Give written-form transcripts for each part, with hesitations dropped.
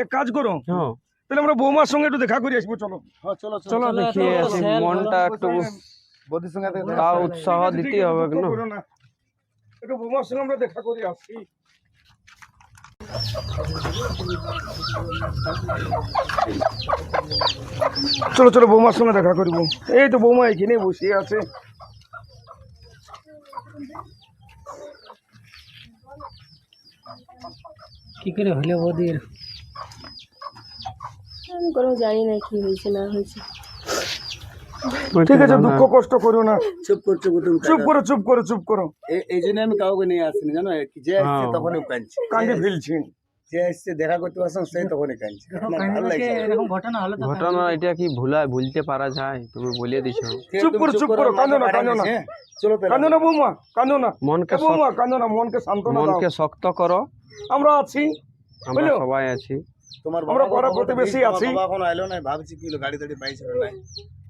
এক কাজ করো, তাহলে আমরা বৌমার সঙ্গে একটু দেখা করে আসবো। চলো চলো চলো দেখি মনটা একটু তাও উৎসাহ দিতে হবে না। একটু বৌমার সঙ্গে আমরা দেখা করে আসছি। চলো চলো বৌমার সঙ্গে দেখা করবো। এই তো বৌমা এখানে বসে আছে। কি করে হলো ওদের? আমি কোনো জানি না কি হয়েছে না হয়েছে। ঠিক আছে, দুঃখ কষ্ট করো না, চুপ করছো, চুপ করো চুপ করো চুপ করো। এই জন্য আমি কাউকে নিয়ে আসিনি, জানো, যে আসছে তখনই কাঁদছে, কান্দি ফেলছি। যে আসছে দেখা করতে আসলাম সেই তখনই কাঁদছে। এরকম ঘটনা হলো তো ঘটনা এটা কি ভুলতে পারা যায়? তুমি বলে দিছো। চুপ করো চুপ করো, কাঁদো না কাঁদো না, চলো কাঁদো না বৌমা, কাঁদো না মনকে বৌমা, কাঁদো না, মনকে সান্ত্বনা দাও। মনকে শক্ত করো, আমরা আছি, আমরা সবাই আছি। তোমার আমরা পাড়া প্রতিবেশী আছি। বাবা এখন আইলো না, ভাবছি কি হলো, গাড়ি টাড়ি পাইছিল না,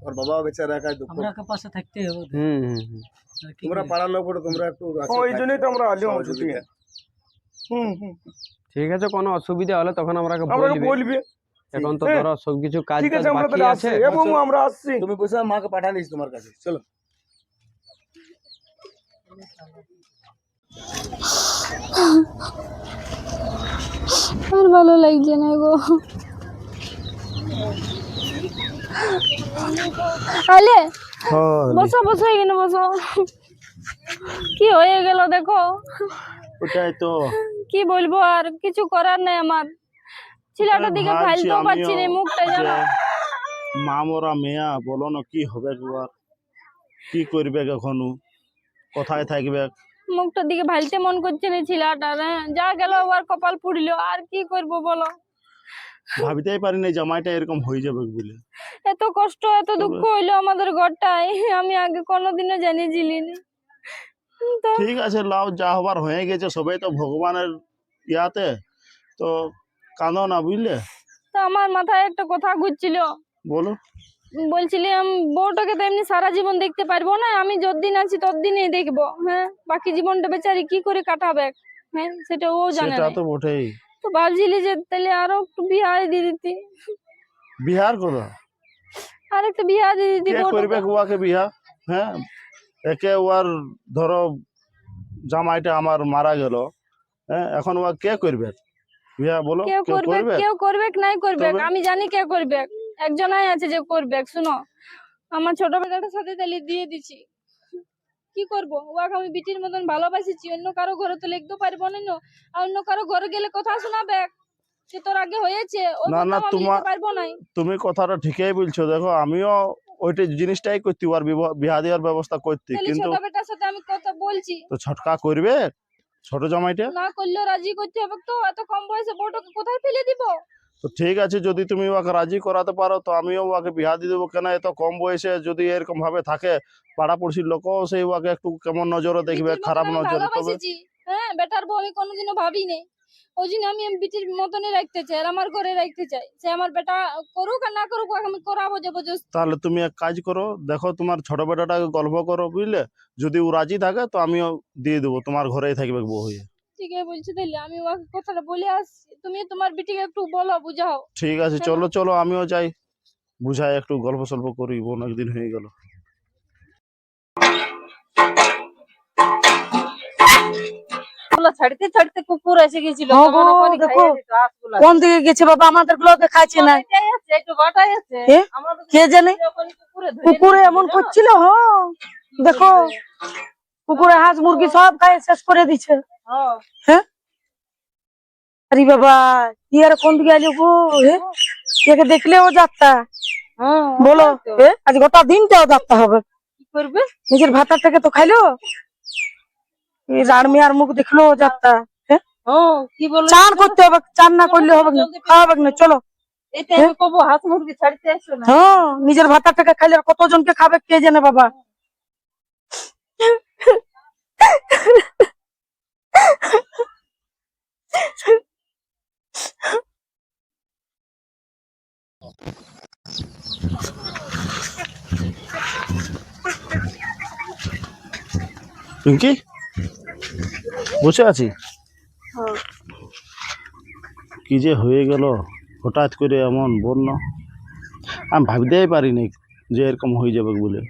ওর বাবা বেচারা একা দুঃখ। আমরা পাশে থাকতে হবে। তোমরা পাড়ার লোক, তোমরা একটু ওই জন্যই তো আমরা আলিও ছুটি। ঠিক আছে, কোনো অসুবিধা হলে তখন আমরা বলবে। এখন তো ধরো সবকিছু কাজ ঠিক আছে, আমরা বাকি আছে এবং আমরা আসছি। তুমি বসে মাকে পাঠিয়ে দিস তোমার কাছে। চলো আর ভালো লাগছে না গো। আলে বসো বসো, এখানে বসো। কি হয়ে গেল দেখো। ওটাই তো কি বলবো, আর কিছু করার নাই আমার। ছেলেটার দিকে ফাইলতেও পারছি না, মুখটা জানো। মা মরা মেয়া, বলো না কি হবে, কি করবে এখন, কোথায় থাকবে? মুখটার দিকে ভাইলতে মন করছে না ছেলেটার। যা গেল আর কপাল পুড়লো, আর কি করবো বলো। ভাবিতেই পারি না জামাইটা এরকম হয়ে যাবে বলে। এত কষ্ট এত দুঃখ হইলো আমাদের ঘরটায়, আমি আগে কোনোদিনও জানিয়েছিলি না। ঠিক আছে, লাও, যা হবার হয়ে গেছে, সবাই তো ভগবানের ইয়াতে, তো কাঁদো না, বুঝলে। তো আমার মাথায় একটা কথা ঘুরছিল। বলো। বলছিলাম বউটাকে তো এমনি সারা জীবন দেখতে পারবো না, আমি যতদিন আছি ততদিনই দেখবো। হ্যাঁ, বাকি জীবনটা বেচারি কি করে কাটাবে, হ্যাঁ সেটা ও জানে সেটা না। তো বটেই। তো ভাবছিলি যে তাহলে আরো একটু বিহার দিয়ে দিতি। বিহার করো? আর একটা বিয়া দিয়ে দিতি। কে করবে ওয়াকে বিহা? হ্যাঁ, একে ওয়ার ধরো জামাইটা আমার মারা গেল, হ্যাঁ, এখন ওয়া কে করবে বিহা, বলো। কেউ করবে, কেউ করবে নাই করবে, আমি জানি কে করবে। একজনই আছে যে করবে। শুনো, আমার ছোট বেটাটার সাথে তাহলে দিয়ে দিছি। কি করবো, ওকে আমি বিটির মতন ভালোবাসিছি। অন্য কারো ঘরে তো লিখতে পারবো না, আর অন্য কারো ঘরে গেলে কথা শোনাবে যে তোর আগে হয়েছে। না, তুমি কথাটা ঠিকই বলছো। দেখো, আমিও ওইটা জিনিসটাই করতে আর বিহা দেওয়ার ব্যবস্থা করতে, কিন্তু ছোট বেটার সাথে আমি কথা বলছি। তো ছটকা করবে ছোট জামাইটা, না করলেও রাজি করতে হবে। তো এত কম বয়সে বউটাকে কোথায় ফেলে দিব? তো ঠিক আছে, যদি তুমি ওকে রাজি করাতে পারো তো আমিও ওকে বিহা দিয়ে দেবো। কেন, এত কম বয়সে যদি এরকম ভাবে থাকে, পাড়াপড়শির লোকও সেই ওকে একটু কেমন নজরে দেখবে, খারাপ নজরে। তবে হ্যাঁ, বেটার বউ আমি কোনোদিনও ভাবিনি। ওই জন্য আমি বিটির মতনই রাখতে চাই, আর আমার ঘরে রাখতে চাই। সে আমার বেটা করুক আর না করুক, আমি করাবো জবরদস্তি। তাহলে তুমি এক কাজ করো, দেখো তোমার ছোট বেটাটাকে গল্প করো, বুঝলে। যদি ও রাজি থাকে তো আমিও দিয়ে দেবো, তোমার ঘরেই থাকবে বউ হয়ে। ঠিক আছে বলছি, তাহলে আমি ওকে কথাটা বলে আসছি। তুমি তোমার বিটিকে একটু বলো, বুঝাও। ঠিক আছে, চলো চলো, আমিও যাই, বুঝাই, একটু গল্প সল্প করি, অনেকদিন হয়ে গেল। ছাড়তে ছাড়তে কুকুর এসে গেছিল। কোন দিকে গেছে বাবা, আমাদের গুলো দেখাচ্ছে না। কে জানে কুকুরে এমন করছিল। হ্যাঁ দেখো, কুকুরে হাঁস মুরগি সব খাই শেষ করে দিচ্ছে। হ্যাঁ, আরে বাবা, কি আর কোন দিকে আলো গো। একে দেখলেও যাত্রা, বলো। আজ গোটা দিনটাও যাত্রা হবে। কি করবে, নিজের ভাতাটাকে তো খাইলো, রান মেয়ার মুখ দেখলো যাত্রা। চান করতে হবে, চান না করলে হবে না, খাওয়াবে না। চলো, হাঁস মুরগি ছাড়তে আসো না। হ্যাঁ, নিজের ভাতাটাকে খাইলে আর কতজনকে খাবে কে জানে বাবা। পিঙ্কি, বসে আছি। কি যে হয়ে গেল হঠাৎ করে এমন বন্যা, আমি ভাবতেই পারিনি যে এরকম হয়ে যাবে বলে।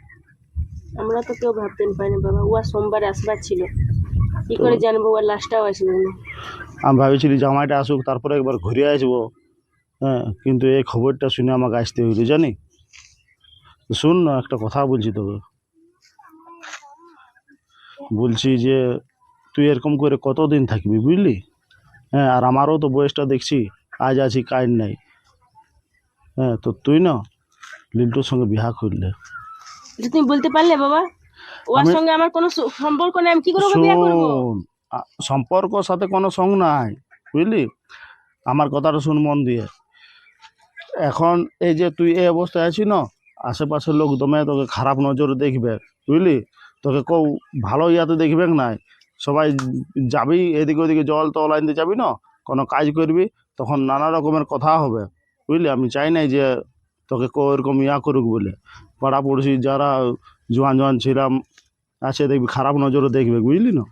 আমরা তো কেউ ভাবতে পারিনি বাবা, ও সোমবারে আসবার ছিল, কি করে জানবো ওর লাশটাও আসবে না। আমি ভাবেছিলি জামাইটা আসুক তারপরে একবার ঘুরে আসবো, হ্যাঁ, কিন্তু এই খবরটা শুনে আমাকে আসতে হইলো জানি। শুন না, একটা কথা বলছি তোকে, বলছি যে তুই এরকম করে কতদিন থাকবি বুঝলি? হ্যাঁ, আর আমারও তো বয়সটা দেখছি, আজ আছি কাজ নাই। হ্যাঁ, তো তুই না লিল্টুর সঙ্গে বিয়া করলে। এটা তুমি বলতে পারলে বাবা? ওর আমি- সঙ্গে আমার কোনো সম্পর্ক নেই, আমি কি করে ওকে বিয়ে করবো? শোন, সম্পর্কর সাথে কোনো সং নাই বুঝলি, আমার কথাটা শুন মন দিয়ে। এখন এই যে তুই এই অবস্থায় আছিস না, আশেপাশের লোক দমে তোকে খারাপ নজরে দেখবে বুঝলি, তোকে কেউ ভালো ইয়াতে দেখবে নাই। সবাই যাবি এদিকে ওদিকে জল তল আনতে যাবি না, কোনো কাজ করবি, তখন নানা রকমের কথা হবে বুঝলি। আমি চাই নাই যে তোকে কেউ এরকম ইয়া করুক বলে। পাড়া পড়শি যারা জোয়ান জোয়ান ছিলাম আছে দেখবি খারাপ নজরে দেখবে বুঝলি না।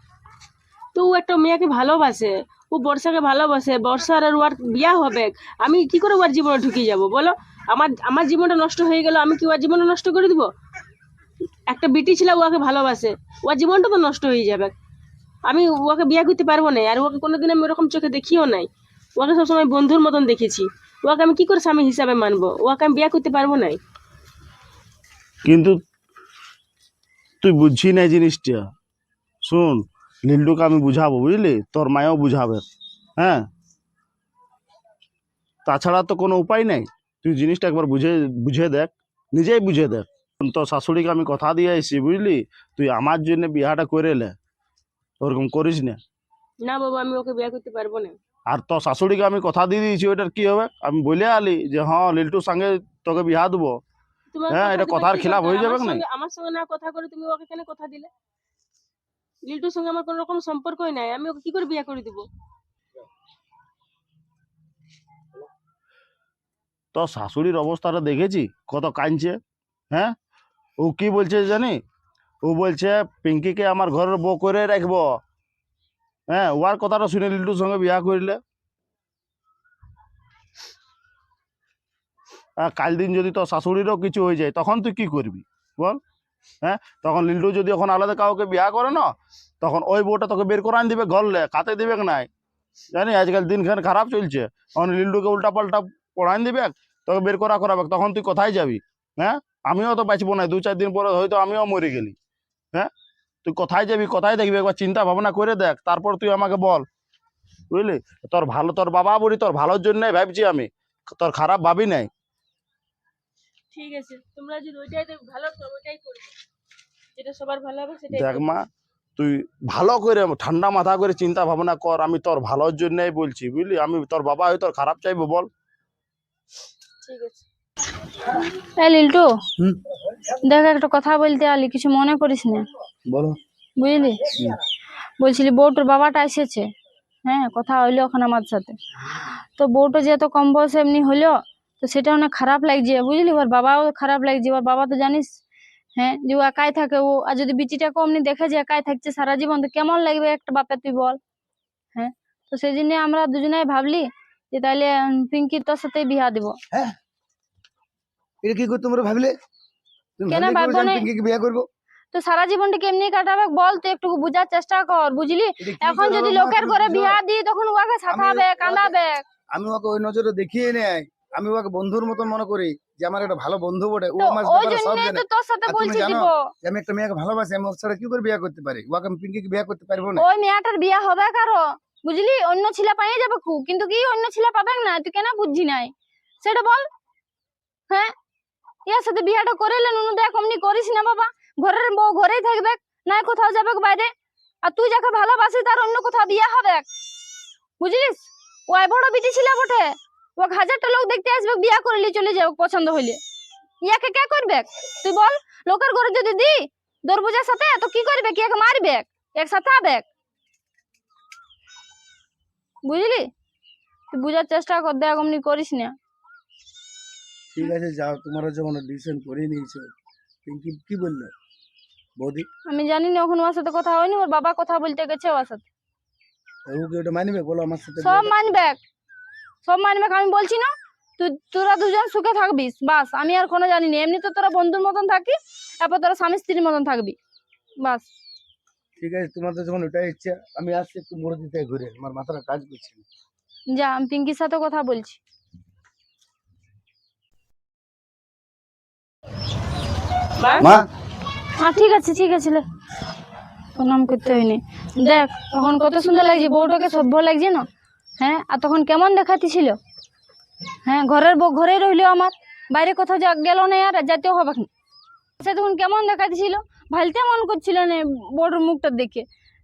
তো ও একটা মেয়েকে ভালোবাসে, ও বর্ষাকে ভালোবাসে, বর্ষার আর ওর বিয়া হবে, আমি কি করে ওর জীবনে ঢুকে যাব বলো? আমার জীবনটা নষ্ট হয়ে গেল, আমি কি ওর জীবনটা নষ্ট করে দিব? একটা বিটি ছিল ওকে ভালোবাসে, ওর জীবনটা তো নষ্ট হয়ে যাবে। আমি ওকে বিয়ে করতে পারবো না, আর ওকে কোনোদিন আমি ওরকম চোখে দেখিও নাই। ওকে সবসময় বন্ধুর মতন দেখেছি, ওকে আমি কি করে স্বামী হিসাবে মানবো? ওকে আমি বিয়ে করতে পারবো না। কিন্তু তুই বুঝছি না জিনিসটা। শুন, লিল্টুকে আমি বুঝাবো বুঝলি, তোর মায়ও বুঝাবে। হ্যাঁ, তাছাড়া তো কোনো উপায় নাই। তুই জিনিসটা একবার বুঝে দেখ, নিজেই বুঝে দেখ। তোর শাশুড়িকে আমি কথা দিয়ে এসেছি বুঝলি, তুই আমার জন্য বিয়াটা করে এলে, ওরকম করিস না। না বাবা, আমি ওকে বিয়ে করতে পারবো না। আর তোর শাশুড়িকে আমি কথা দিয়ে দিয়েছি, ওটার কি হবে? আমি বলে আলি যে হ্যাঁ লিল্টুর সঙ্গে তোকে বিয়া দেবো। তোমার হ্যাঁ, এটা দিলে কথার কি খিলাফ দরকার? হয়ে যাবে না? আমার সঙ্গে না কথা করে তুমি ওকে কেন কথা দিলে? লিল্টুর সঙ্গে আমার কোনো রকম সম্পর্কই নাই, আমি ওকে কি করে বিয়ে করে দিব? তোর শাশুড়ির অবস্থাটা দেখেছি, কত কাঁদছে। হ্যাঁ, ও কি বলছে জানি? ও বলছে পিঙ্কিকে আমার ঘরের বউ করে রাখবো। হ্যাঁ, ওর কথাটা শুনে লিল্টুর সঙ্গে বিয়া করলে। কাল দিন যদি তোর শাশুড়িরও কিছু হয়ে যায় তখন তুই কি করবি বল? হ্যাঁ, তখন লিল্টু যদি এখন আলাদা কাউকে বিয়া করে না, তখন ওই বউটা তোকে বের করে আন দিবে ঘরলে, খাতে দিবে নাই। জানি আজকাল দিনখান খারাপ চলছে, তখন লিল্টুকে উল্টা পাল্টা পড়ান দিবে, তোকে বের করাবে, তখন তুই কোথায় যাবি? হ্যাঁ, আমিও তো বাঁচবো না, 2-4 দিন পরে হয়তো আমিও মরে গেলি। হ্যাঁ, তুই কোথায় যাবি, কোথায় দেখবি, একবার চিন্তা ভাবনা করে দেখ, তারপর তুই আমাকে বল বুঝলি। তোর বাবা বলি তোর ভালোর জন্যই ভাবছি আমি, তোর খারাপ ভাবি নাই। ঠিক আছে, তোমরা যদি ওইটাই ভালো তো ওইটাই করবে, যেটা সবার ভালো হবে সেটাই দেখ করবে। মা, তুই ভালো করে ঠান্ডা মাথা করে চিন্তা ভাবনা কর, আমি তোর ভালোর জন্যই বলছি বুঝলি। আমি তোর বাবা হয়ে তোর খারাপ চাইবো বল? ঠিক আছে। এই লিল্টু, দেখ একটা কথা বলতে আলি, কিছু মনে করিস না। বলো। বুঝলি, বলছিলি বউটোর বাবাটা এসেছে, হ্যাঁ, কথা হইলো ওখানে আমার সাথে। তো বউটা যেহেতু কম বয়সে এমনি হইলো, তো সেটা অনেক খারাপ লাগছে বুঝলি, ওর বাবাও খারাপ লাগছে। ওর বাবা তো জানিস, হ্যাঁ, যে ও একাই থাকে, ও আর যদি বিটিটাকে অমনি দেখে যে একাই থাকছে সারা জীবন, তো কেমন লাগবে একটা বাপের, তুই বল? হ্যাঁ, তো সেই জন্য আমরা দুজনেই ভাবলি যে তাইলে পিঙ্কি তোর সাথেই বিয়া দিব। এটা কি করে তোমরা ভাবলে? তুমি কেন ভাবলে কি করে ভাববো যে আমি না? পিঙ্কিকে বিয়ে করবো? তো সারা জীবনটা কেমনি কাটাবে বল, তুই একটু বুঝার চেষ্টা কর বুঝলি। এটা কি এখন করে যদি হবে মা, লোকের তুমি ঘরে বুঝো? বিয়া দিই তখন ওকে সাথাবে, কাঁদাবে। আমি ওকে ওই নজরে দেখিয়ে নেই, আমি ওকে বন্ধুর মতন মনে করি যে আমার একটা ভালো বন্ধু বটে, ও তো আমার ওই ব্যাপারে সব জন্যই জানে। তো তোর সাথে আর তুমি বলছি জানো দিব। যে আমি একটা মেয়েকে ভালোবাসি, আমি ওর ছাড়া কি করে বিয়ে করতে পারি? ওকে আমি পিঙ্কিকে বিয়ে করতে পারবো না। ওই মেয়েটার বিয়া হবে কারো বুঝলি, অন্য ছেলে পাইয়ে যাবে খুব, কিন্তু কি অন্য ছেলে পাবে না? তুই কেন বুঝছি নাই সেটা বল। হ্যাঁ, ইয়ার সাথে বিয়াটা করে এলেন, অন্য দেখ অমনি করিস না বাবা। ঘরের বউ ঘরেই থাকবে, নাই কোথাও যাবে বাইরে। আর তুই যাকে ভালোবাসিস তার অন্য কোথাও বিয়া হবে বুঝলিস। ওই বড় বিটি ছিল বটে, ও 1000টা লোক দেখতে আসবে, বিয়া করলে চলে যাবে পছন্দ হইলে। ইয়াকে কে করবে তুই বল? লোকের ঘরে যদি দি দরবুজার সাথে, তো কি করবে? কি একে মারবে? একসাথে আবে বুঝলি। তুই বুঝার চেষ্টা কর, দেখ অমনি করিস না। ঠিক আছে, যাও, তোমরা যখন ডিসিশন করে নিয়েছো। পিঙ্কি কি বললো বৌদি? আমি জানি না, ওখানে ওর সাথে কথা হয়নি, ওর বাবা কথা বলতে গেছে ওর সাথে। ও কি ওটা মানবে বলো আমার সাথে সব মানবে, সব মানবে। আমি বলছি না তোরা দুজন সুখে থাকবি বাস, আমি আর কোনো জানি না। এমনি তো তোরা বন্ধুর মতন থাকিস, তারপর তোরা স্বামী স্ত্রীর মতন থাকবি বাস। ঠিক আছে, তোমাদের যখন ওটাই ইচ্ছা, আমি আসছি একটু মুরগি থেকে ঘুরে, আমার মাথাটা কাজ করছে না। যা, আমি পিঙ্কির সাথে কথা বলছি। মা ঠিক আছে ঠিক আছে, লে, প্রণাম করতে হয়নি। দেখ তখন কত সুন্দর লাগছে, বউটাকে সভ্য লাগছে না? হ্যাঁ, আর তখন কেমন দেখাচ্ছিল? হ্যাঁ, ঘরের বউ ঘরেই রইলো, আমার বাইরে কোথাও গেল না, আর যেতেও হবে না। সে তখন কেমন দেখাচ্ছিল, ভালতে মন করছিল না বউর মুখটা দেখে।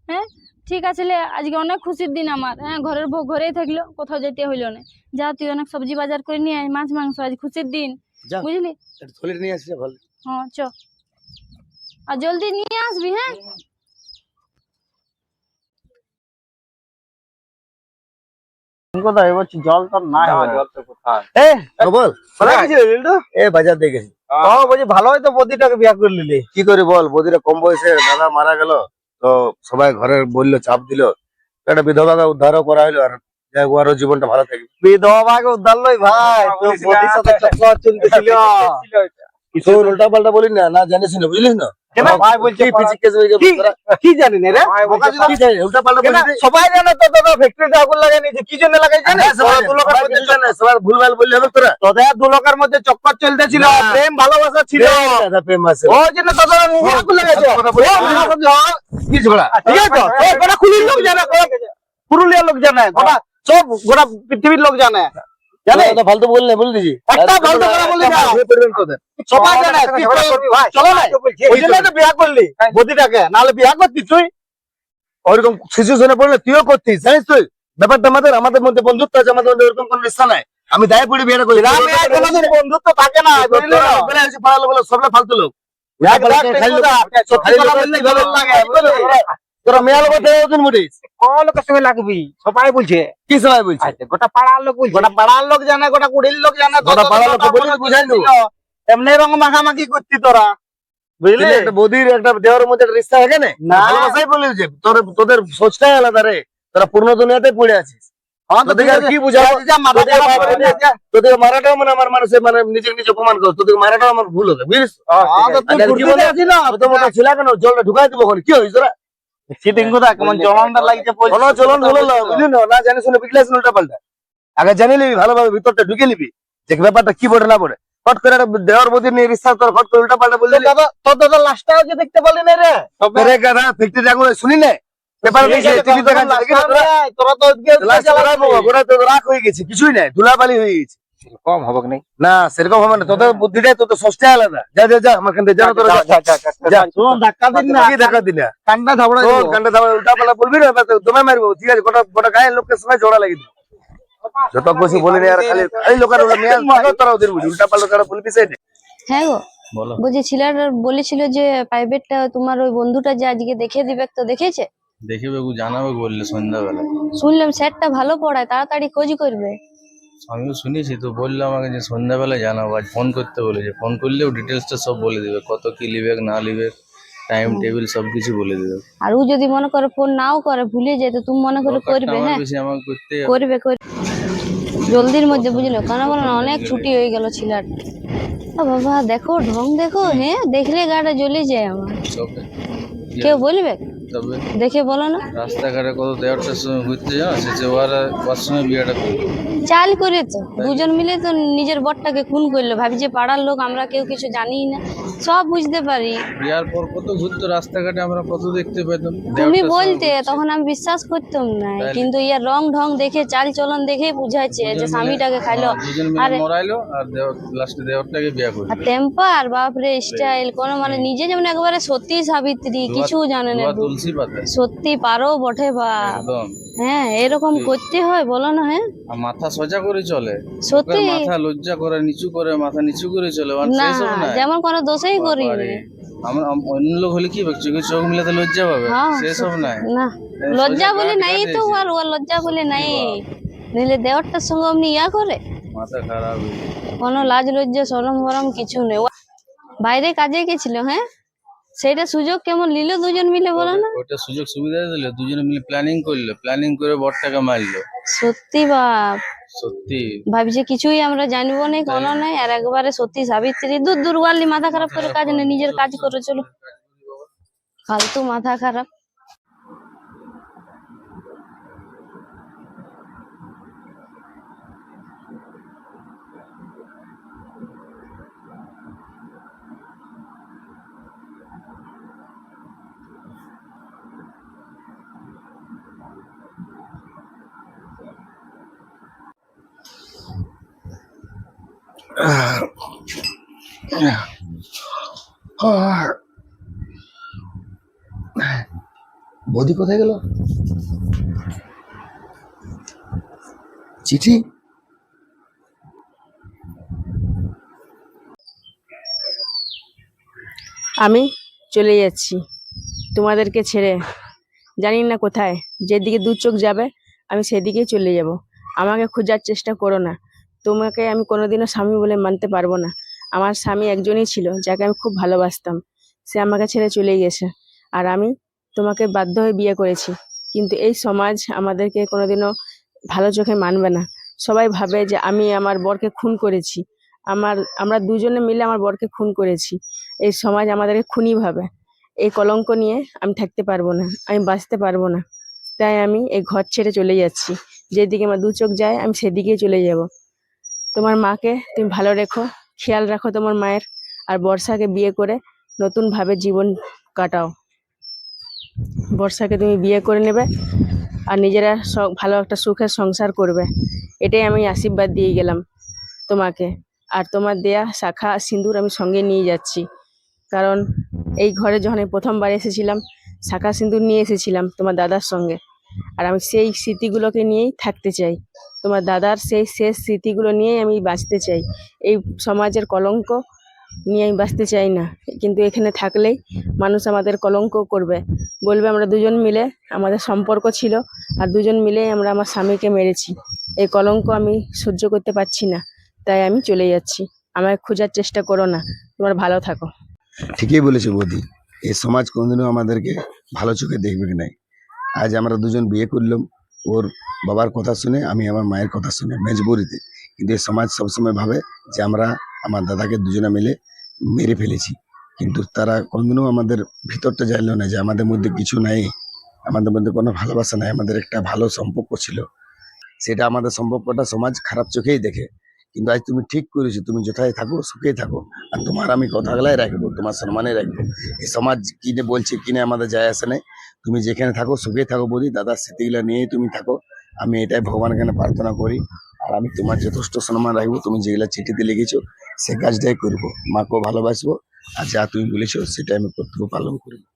হ্যাঁ ঠিক আছে লে, আজকে অনেক খুশির দিন আমার। হ্যাঁ, ঘরের বউ ঘরেই থাকলো, কোথাও যেতে হইলো না। যা, তুই অনেক সবজি বাজার করে নিয়ে আয়, মাছ মাংস, আজ খুশির দিন, যা বুঝলি? একটু থলে নিয়ে আসছি, ভালো। হ্যাঁ চ, আর জলদি নিয়ে আসবি। হ্যাঁ কোথায় বলছি, জল তো নাই। বল এ বাজার দিয়ে গেছি। বলছি ভালো হয়তো বদিটাকে বিয়ে করে নিলি। কি করে বল, বদিরা কম বয়সে দাদা মারা গেল, তো সবাই ঘরের বললো, চাপ দিল, একটা বিধবাকে উদ্ধারও করা হলো, আর যাই হোক, ওরও জীবনটা ভালো থাকবে। বিধবাকে উদ্ধার লই ভাই, তো বদির সাথে চক্কর চলতেছিল। কিছু উল্টা পাল্টা বলি না, না জানিস না, বুঝলিস না? কেন ভাই বলছে কি পিছিয়ে কেস হয়ে গেছে তোরা? কি জানি না রে, কি জানিস? উল্টা পাল্টা বলি না। সবাই জানে তো তোরা ফ্যাক্টরিতে আগুন লাগাই নিয়েছে, কি জন্য লাগাই জানে? হ্যাঁ, সবাই জানে, সবাই ভুলভাল বললে হবে তোরা। তোদের দু লোকের মধ্যে চক্কর চলতেছিল, না। প্রেম ভালোবাসা ছিল, দাদা প্রেম আছে। ওই জন্য তোদের মুখে আগুন লাগাইছে। কি ঝগড়া? ঠিক আছে, এই গোটা খুলির লোক জানে, পুরুলিয়ার লোক জানে, গোটা সব গোটা পৃথিবীর লোক জানে। জানে দাদা ফালতু বললে বলে দিছি, একটা ফালতু কথা বললি না। তোদের সবাই জানে তুই করবি ভাই, চলো না, ওই জন্য তো বিয়ে করলি বদিটাকে, নাহলে বিয়ে করতিস তুই? ওইরকম সিচুয়েশনে পড়লে তুইও করতিস, জানিস? তুই ব্যাপারটা আমাদের মধ্যে বন্ধুত্ব আছে, আমাদের মধ্যে ওরকম কোনো রিস্তা নাই। আমি দায় পড়ে বিয়েটা করি। গ্রামে আর কোনোদিন বন্ধুত্ব থাকে না, বুঝলি না? পাড়া লোক সবটা ফালতু লোক। দেখ, দেখ, ঠিক কথা, সত্যি কথা বললেই ভালো লাগে, বুঝলি? তোরা মেয়াল কথা ওদিন মুড়িস, কোন লোকের সঙ্গে লাগবি সবাই বলছে। কি সবাই বলছে? গোটা পাড়ার লোক বলছে, গোটা পাড়ার লোক জানে, গোটা কুড়ির লোক জানে, গোটা পাড়ার লোক বলি বুঝাই দেবো। এমনি রং মাখামাখি করতি তোরা, বুঝলি? একটা বদির একটা দেওয়ার মধ্যে একটা রিস্তা থাকে না? না। ভালোবাসাই বলি যে তোদের সোচটাই আলাদা রে, তোরা পূর্ণ দুনিয়াতে পড়ে আছিস। তোদেরকে আর কি বুঝাবো? তোদেরকে মারাটাও মানে আমার মানুষের মানে নিজে অপমান কর, তোদেরকে মারাটাও আমার ভুল হবে, বুঝলিস? মোটা ছিল কেন, জলটা ঢুকাই দেবো, কি হয়েছে তোরা? সিটিং কথা কেমন জলনদার লাগছে, কোনো চলন হলো না, বুঝলি না? না জানি শুনে বিকলাস উল্টা পাল্টা। আগে জানি নিবি ভালোভাবে, ভিতরটা ঢুকে নিবি যে ব্যাপারটা কি পড়ে না পড়ে। ফট করে একটা দেওয়ার বদির নিয়ে বিশ্বাস কর, ফট করে উল্টা পাল্টা বললি। তোর দাদা লাস্টটাও যে দেখতে পারলি না রে, ফ্যাক্টরি আগুন শুনি না, পেপার তোরা তো রাগ হয়ে গেছে, কিছুই নাই, ধুলাবালি হয়ে গেছে। কম হবে না, না সেরকম হবে না, তোদের বুদ্ধিটাই তোদের সোচটাই আলাদা। যা যা যা আমার কাছে, যা তোরা যা। ধাক্কা দিন না, কি দেখা দিনা কান্না ধাবড়া কান্ডা দাবা উল্টা পাল্টা বলবি না, তোমায় মারবো। ঠিক আছে, গোটা গোটা গায়ের লোককে সবাই জোড়া লাগিয়ে দিবো। যত বসে বলি না, আর খালি এই লোকের তোরা ওদের বুঝি উল্টা পাল্টা তারা বলবি। হ্যাঁ গো, বলছি ছেলেটা বলেছিল যে প্রাইভেটটা তোমার ওই বন্ধুটা যে আজকে দেখে দিবে, তো দেখেছে? দেখিবে জানাবে বললে সন্ধ্যাবেলা। শুনলাম স্যারটা ভালো পড়ায়, তাড়াতাড়ি খোঁজ করবে। আমিও শুনেছি তো, বললো আমাকে যে সন্ধ্যাবেলা জানাবো, আজ ফোন করতে বলেছে। ফোন করলেও ডিটেলসটা সব বলে দিবে, কত কি লিবে না লিবে, টাইম টেবিল সবকিছু বলে দিবে। আর ও যদি মনে করে ফোন নাও করে, ভুলে যায়, তো তুমি মনে করে করবে। হ্যাঁ বেশি আমাকে করতে করবে জলদির মধ্যে, বুঝলো? কেন বলো না, অনেক ছুটি হয়ে গেল ছেলের। বাবা দেখো ঢং দেখো, হ্যাঁ দেখলে গাটা জ্বলে যায় আমার। কেউ বলবে? তবে দেখে বলো না, রাস্তাঘাটে কত দেওয়ারটার সময় ঘুরতে যাও, শেষে ওর সঙ্গে বিয়েটা করবে। চাল করে তো দুজন মিলে তো নিজের বরটাকে খুন করলো। ভাবি যে পাড়ার লোক, আমরা কেউ কিছু জানি না, সব বুঝতে পারি। বিয়ার পর কত ঘুরতো রাস্তাঘাটে, আমরা কত দেখতে পেতাম। তুমি বলতে তখন আমি বিশ্বাস করতাম না, কিন্তু ইয়ার রং ঢং দেখে, চাল চলন দেখে বুঝাচ্ছে যে স্বামীটাকে খাইলো। আরে মরাইলো, আর লাস্টে দেওয়ারটাকে বিয়ে করলো। আর টেম্পার বাপরে, স্টাইল কোন মানে নিজে যেমন একেবারে সত্যি সাবিত্রী, কিছু জানে না, তুলসী পাতা সত্যি পারো বটে বাপ। একদম। হ্যাঁ এরকম করতে হয়, বলো না? হ্যাঁ আর মাথা সোজা করে চলে, সত্যি। মাথা লজ্জা করে নিচু করে, মাথা নিচু করে চলে। না যেমন কোনো দোষই করি না। আমরা অন্য লোক হলে কি ভাবছি, চোখ মিলাতে লজ্জা পাবে, সেসব নাই। না লজ্জা বলে নাই তো, আর ও লজ্জা বলে নাই, নিলে দেওয়ারটার সঙ্গে অমনি ইয়া করে, মাথা খারাপ। কোনো লাজ লজ্জা শরম ভরম কিছু নেই। বাইরে কাজে গেছিল। হ্যাঁ সেটা সুযোগ কেমন নিল দুজন মিলে বলো না? ওটা সুযোগ সুবিধা দিল, দুজনে মিলে প্ল্যানিং করলো, প্ল্যানিং করে বরটাকে মারলো। সত্যি বাপ, সত্যি ভাবছি কিছুই আমরা জানবো না কোনো নাই, আর একবারে সত্যি সাবিত্রী দূর দূর ওয়ালি মাথা খারাপ করে কাজ নেই, নিজের কাজ করে চলো, ফালতু মাথা খারাপ। বৌদি কোথায় গেল? চিঠি? আমি চলে যাচ্ছি তোমাদেরকে ছেড়ে, জানি না কোথায়, যেদিকে দু চোখ যাবে আমি সেদিকেই চলে যাব। আমাকে খোঁজার চেষ্টা করো না, তোমাকে আমি কোনোদিনও স্বামী বলে মানতে পারবো না। আমার স্বামী একজনই ছিল যাকে আমি খুব ভালোবাসতাম, সে আমাকে ছেড়ে চলে গেছে, আর আমি তোমাকে বাধ্য হয়ে বিয়ে করেছি। কিন্তু এই সমাজ আমাদেরকে কোনোদিনও ভালো চোখে মানবে না। সবাই ভাবে যে আমি আমার বরকে খুন করেছি, আমরা দুজনে মিলে আমার বরকে খুন করেছি। এই সমাজ আমাদেরকে খুনি ভাবে। এই কলঙ্ক নিয়ে আমি থাকতে পারবো না, আমি বাঁচতে পারবো না। তাই আমি এই ঘর ছেড়ে চলে যাচ্ছি, যেদিকে আমার দু চোখ যায় আমি সেদিকেই চলে যাব। তোমার মাকে তুমি ভালো রেখো, খেয়াল রাখো তোমার মায়ের, আর বর্ষাকে বিয়ে করে নতুন ভাবে জীবন কাটাও। বর্ষাকে তুমি বিয়ে করে নেবে আর নিজেরা ভালো একটা সুখের সংসার করবে, এটাই আমি আশীর্বাদ দিয়ে গেলাম তোমাকে। আর তোমার দেয়া শাখা সিঁদুর আমি সঙ্গে নিয়ে যাচ্ছি, কারণ এই ঘরে যখন আমি প্রথমবার এসেছিলাম শাখা সিঁদুর নিয়ে এসেছিলাম তোমার দাদার সঙ্গে, আর আমি সেই স্মৃতিগুলোকে নিয়েই থাকতে চাই। তোমার দাদার সেই শেষ স্মৃতিগুলো নিয়েই আমি বাঁচতে চাই। এই সমাজের কলঙ্ক নিয়ে আমি বাঁচতে চাই না, কিন্তু এখানে থাকলেই মানুষ আমাদের কলঙ্ক করবে, বলবে আমরা দুজন মিলে আমাদের সম্পর্ক ছিল আর দুজন মিলে আমরা আমার স্বামীকে মেরেছি। এই কলঙ্ক আমি সহ্য করতে পারছি না, তাই আমি চলে যাচ্ছি। আমায় খোঁজার চেষ্টা করো না, তোমরা ভালো থাকো। ঠিকই বলেছে বৌদি, এই সমাজ কোনোদিনও আমাদেরকে ভালো চোখে দেখবে নাই। আজ আমরা দুজন বিয়ে করলাম ওর বাবার কথা শুনে, আমি আমার মায়ের কথা শুনে মেজবুরিতে, কিন্তু এই সমাজ সবসময় ভাবে যে আমরা আমার দাদাকে দুজনে মিলে মেরে ফেলেছি। কিন্তু তারা কোনোদিনও আমাদের ভিতরটা জানলো না যে আমাদের মধ্যে কিছু নাই, আমাদের মধ্যে কোনো ভালোবাসা নাই, আমাদের একটা ভালো সম্পর্ক ছিল। সেটা আমাদের সম্পর্কটা সমাজ খারাপ চোখেই দেখে। কিন্তু আজ তুমি ঠিক করেছো, তুমি যথায় থাকো সুখেই থাকো, আর তোমার আমি কথাগুলাই রাখবো, তোমার সম্মানে রাখবো। এই সমাজ কিনে বলছে কিনে আমাদের যায় আসে নাই, তুমি যেখানে থাকো সুখেই থাকো বলি, দাদার স্মৃতিগুলো নিয়েই তুমি থাকো। আমি এটাই ভগবানের কাছে প্রার্থনা করি, আর আমি তোমার যথেষ্ট সম্মান রাখবো। তুমি যেগুলা চিঠিতে লিখেছো সে কাজটাই করবো, মাকেও ভালোবাসবো, আর যা তুমি বলেছো সেটাই আমি কর্তব্য পালন করবো।